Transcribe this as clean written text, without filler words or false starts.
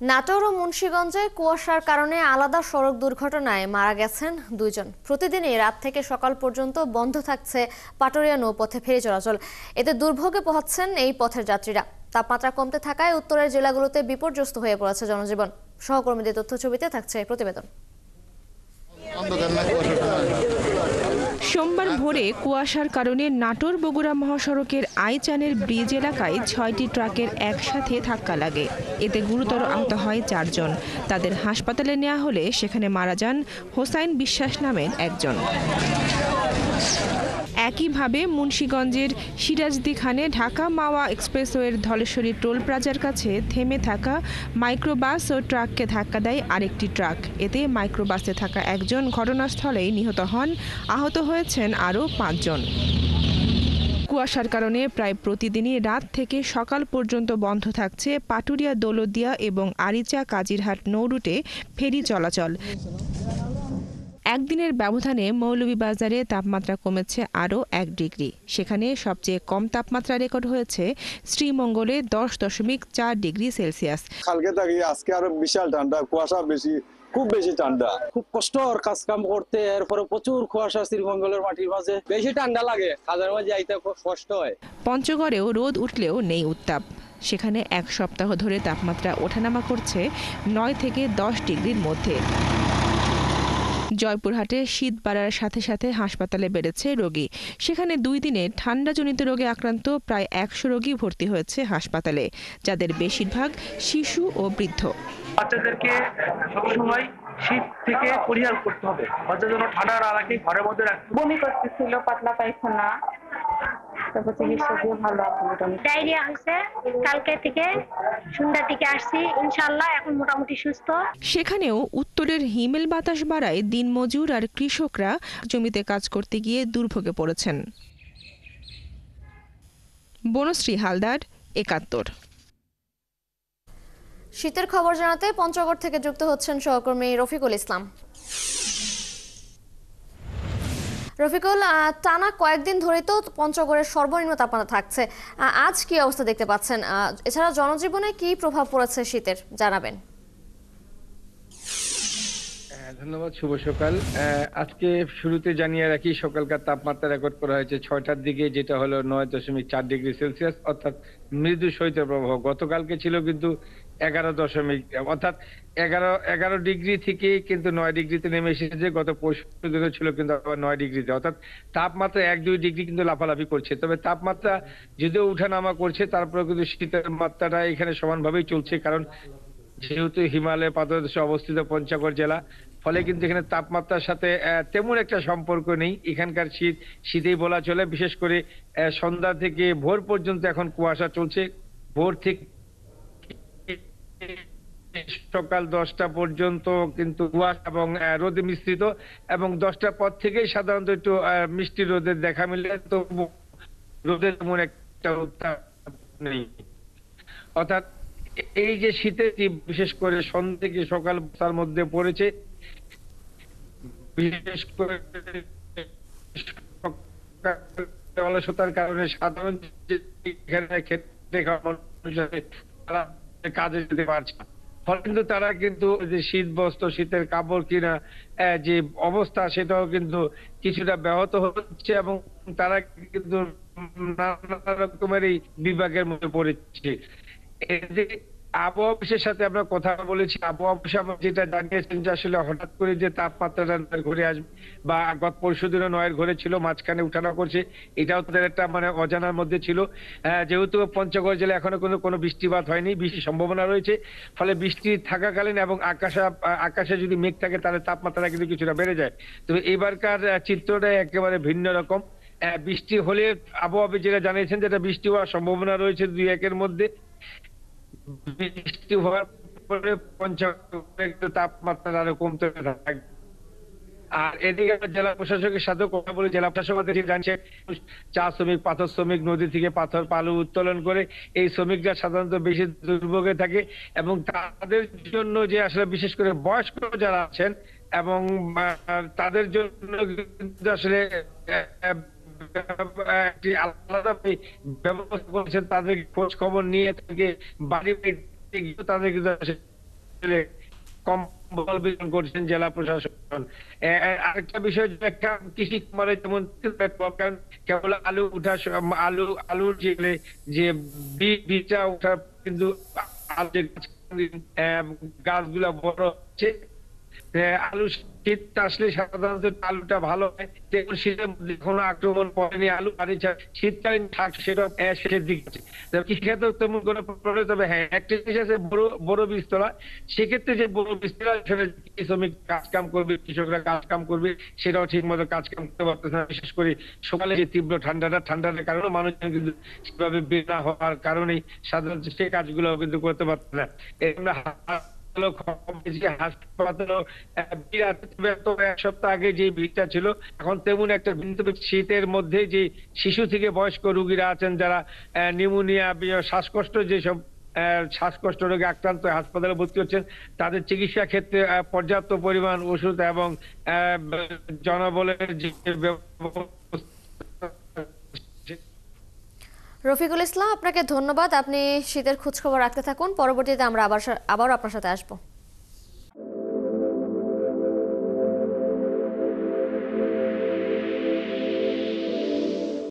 নাটোর ও মুন্সিগঞ্জে কুয়াশার কারণে আলাদা সড়ক দুর্ঘটনায় মারা গেছেন 2 জন। প্রতিদিনই রাত থেকে সকাল পর্যন্ত বন্ধ থাকছে পাটুরিয়া নৌপথে ফেরি চলাচল। এতে দুর্ভোগে পোহাচ্ছেন এই পথের যাত্রীরা। তাপমাত্রা কমতে থাকায় উত্তরের জেলাগুলোতে বিপর্যস্ত হয়ে পড়েছে জনজীবন। সহকর্মীদের তথ্য ছবিতে থাকছে প্রতিবেদন। সোমবার ভোরে কুয়াশার কারণে নাটোর বগুড়া মহাসড়কের আইচানের ব্রিজ এলাকায় 6টি ট্রাকের একসাথে ধাক্কা লাগে। এতে গুরুতর আহত হয় 4 জন। তাদের হাসপাতালে নেওয়া হলে সেখানে মারা যান হোসাইন বিশ্বাস নামের একজন। একইভাবে মুন্সিগঞ্জের সিরাজদি খানে ঢাকা মাওয়া এক্সপ্রেসওয়ের ধলেশ্বরী টোল প্লাজার কাছে থেমে থাকা মাইক্রোবাস ও ট্রাককে ধাক্কা দেয় আরেকটি ট্রাক। এতে মাইক্রোবাসে থাকা একজন ঘটনাস্থলেই নিহত হন। আহত হয়েছেন আরও 5 জন। কুয়াশার কারণে প্রায় প্রতিদিনই রাত থেকে সকাল পর্যন্ত বন্ধ থাকছে পাটুরিয়া দৌলতদিয়া এবং আরিচা কাজিরহাট নৌ রুটে ফেরি চলাচল। একদিনের ব্যবধানে মৌলভীবাজারে তাপমাত্রা কমেছে আরও 1 ডিগ্রি। সেখানে সবচেয়ে কম তাপমাত্রা রেকর্ড হয়েছে শ্রীমঙ্গলে 10.4 ডিগ্রি সেলসিয়াস। কালকে থেকে আজকে আরো বিশাল ঠান্ডা, কুয়াশা বেশি, খুব বেশি ঠান্ডা, খুব কষ্ট কাজ কাম করতে। এরপরে প্রচুর কুয়াশা, শ্রীমঙ্গলের মাটির মাঝে বেশি ঠান্ডা লাগে, কাজের মাঝে যাইতে খুব কষ্ট হয়। পঞ্চগড়েও রোদ উঠলেও নেই উত্তাপ। সেখানে 1 সপ্তাহ ধরে তাপমাত্রা ওঠানামা করছে 9 থেকে 10 ডিগ্রির মধ্যে। জয়পুরহাটে শীত বাড়ার সাথে সাথে হাসপাতালে বেড়েছে রোগী। সেখানে 2 দিনে ঠান্ডাজনিত রোগে আক্রান্ত প্রায় 100 রোগী ভর্তি হয়েছে হাসপাতালে, যাদের বেশিরভাগ শিশু ও বৃদ্ধ। বাচ্চাদেরকে সবসময় শীত থেকে পরিহার করতে হবে, বাচ্চা যেন ঠান্ডা না রাখে, ঘরের মধ্যে রাখতে। বমি করতেছিল, পাতলা পায়খানা, তারপর চিকিৎসা দিয়ে ভালো আছে। ডায়রিয়া হয়েছে, কালকে থেকে সন্ধ্যার দিকে আসছি, ইনশাআল্লাহ এখন মোটামুটি সুস্থ। সেখানেও উত্তরের হিমেল বাতাস বাড়ায় দিনমজুর আর কৃষকরা জমিতে কাজ করতে গিয়ে দুর্ভোগে পড়েছেন। বনশ্রী হালদার, ৭১। শীতের খবর জানাতে পঞ্চগড় থেকে যুক্ত হচ্ছেন সহকর্মী রফিকুল ইসলাম। রফিকুল, টানা কয়েকদিন ধরেই তো পঞ্চগড়ের সর্বনিম্ন তাপমাত্রা থাকছে। আজ কি অবস্থা দেখতে পাচ্ছেন? এছাড়া জনজীবনে কি প্রভাব পড়েছে শীতের, জানাবেন। ধন্যবাদ, শুভ সকাল। আজকে শুরুতে জানিয়ে রাখি, সকালকার তাপমাত্রা রেকর্ড করা হয়েছে 6টার দিকে, যেটা হলো 9.4 ডিগ্রি সেলসিয়াস, অর্থাৎ মৃদু শৈত্যপ্রবাহ। গতকালকে ছিল কিন্তু 11 অর্থাৎ 11 ডিগ্রি থেকে কিন্তু 9 ডিগ্রিতে নেমে এসেছে। গত পরশু দিনও ছিল কিন্তু আবার 9 ডিগ্রিতে, অর্থাৎ তাপমাত্রা 1-2 ডিগ্রি কিন্তু লাফালাফি করছে। তবে তাপমাত্রা যদিও উঠানামা করছে, তারপরে কিন্তু শীতের মাত্রাটা এখানে সমানভাবেই চলছে, কারণ যেহেতু হিমালয় পাদদেশে অবস্থিত পঞ্চগড় জেলা, ফলে কিন্তু এখানে তাপমাত্রার সাথে তেমন একটা সম্পর্ক নেই। এখানকার শীতেই বলা চলে। বিশেষ করে সন্ধ্যা থেকে ভোর পর্যন্ত এখন কুয়াশা চলছে। ভোর থেকে সকাল 10টা পর্যন্ত কিন্তু কুয়াশা এবং রোদে মিশ্রিত, এবং 10টার পর থেকেই সাধারণত একটু মিষ্টি রোদের দেখা মিলে, তো রোদের তেমন একটা উত্তাপ নেই। অর্থাৎ এই যে শীতের, বিশেষ করে সন্ধ্যা থেকে সকাল তার মধ্যে পড়েছে, বিশেষ করে অলসতার কারণে সাধারণ খেতে খাওয়া কাজে যেতে পারছে না। ফলে কিন্তু তারা কিন্তু যে শীত বস্ত্র, শীতের কাপড় কিনা যে অবস্থা, সেটাও কিন্তু কিছুটা ব্যাহত হচ্ছে, এবং তারা কিন্তু নানা রকমের এই বিভাগের মধ্যে পড়েছে। এই যে আবহাওয়া অফিসের সাথে আমরা কথা বলেছি, আবহাওয়া অফিস আমরা যেটা জানিয়েছেন যে আসলে হঠাৎ করে যে তাপমাত্রাটা 9 ঘরে আসবে, বা গত পরশুদিনও 9 ঘরে ছিল, মাঝখানে উঠানো করছে, এটাও তাদের একটা অজানার মধ্যে ছিল। যেহেতু পঞ্চগড় জেলায় এখনো কোনো বৃষ্টিপাত হয়নি, বৃষ্টির সম্ভাবনা রয়েছে, ফলে বৃষ্টি থাকাকালীন এবং আকাশে যদি মেঘ থাকে, তাহলে তাপমাত্রা কিন্তু কিছুটা বেড়ে যায়। তবে এবারকার চিত্রটা একেবারে ভিন্ন রকম। বৃষ্টি হলে আবহাওয়া অফিস যেটা জানিয়েছেন, যেটা বৃষ্টি হওয়ার সম্ভাবনা রয়েছে 2-1 মধ্যে। বৃষ্টি হওয়ার পরে পঞ্চগড়ে তাপমাত্রা আরো কমতে থাকবে। আর এদিকে জেলা প্রশাসকের সাথে কথা বলে, জেলা প্রশাসক জানছে চা শ্রমিক, পাথর শ্রমিক নদী থেকে পাথর বালু উত্তোলন করে, এই শ্রমিকরা সাধারণত বেশি দুর্ভোগে থাকে, এবং তাদের জন্য যে আসলে বিশেষ করে বয়স্ক যারা আছেন, এবং তাদের জন্য কিন্তু আসলে একটি আলাদা ব্যবস্থা করেছেন। তাদের খোঁজ খবর নিয়ে তাদেরকে বাড়ি তাদের কিন্তু কম্বল বিতরণ করছেন জেলা প্রশাসন। আরেকটা বিষয়, একটা কৃষি খামারে যেমন কারণ কেবল আলু উঠা আলুর যে বীজটা ওঠা কিন্তু গাছগুলা বড় হচ্ছে। আলু শীত আসলে সাধারণত আলুটা ভালো হয়, দেখুন শীতের মধ্যে কোনো আক্রমণ পড়েনি আলু, আর শীতকালীন থাক সেটা শেষের দিকে আছে। কৃষিক্ষেত্রে তেমন কোনো প্রবলেম, তবে হ্যাঁ একটা জিনিস আছে, বড় বীজতলা, সেক্ষেত্রে যে বড় বীজতলা সেটা শ্রমিক কাজ কাম করবে, কৃষকরা কাজ কাম করবে, সেটাও ঠিক মতো কাজ কাম করতে পারতেছে না। বিশেষ করে সকালে যে তীব্র ঠান্ডার কারণে মানুষজন কিন্তু সেভাবে বের না হওয়ার কারণেই সাধারণত সেই কাজগুলো কিন্তু করতে পারছে না। হাসপাতাল এক সপ্তাহ আগে যে ভিড়টা ছিল, এখন তেমন একটা ভিড়। শীতের মধ্যে যে শিশু থেকে বয়স্ক রোগীরা আছেন, যারা নিউমোনিয়া, শ্বাসকষ্ট, যেসব শ্বাসকষ্ট রোগে আক্রান্ত হাসপাতালে ভর্তি হচ্ছেন, তাদের চিকিৎসা ক্ষেত্রে পর্যাপ্ত পরিমাণ ওষুধ এবং জনবলের যে রফিকুল ইসলাম, আপনাকে ধন্যবাদ। আপনি শীতের খোঁজখবর রাখতে থাকুন, পরবর্তীতে আমরা আবার আপনার সাথে আসবো।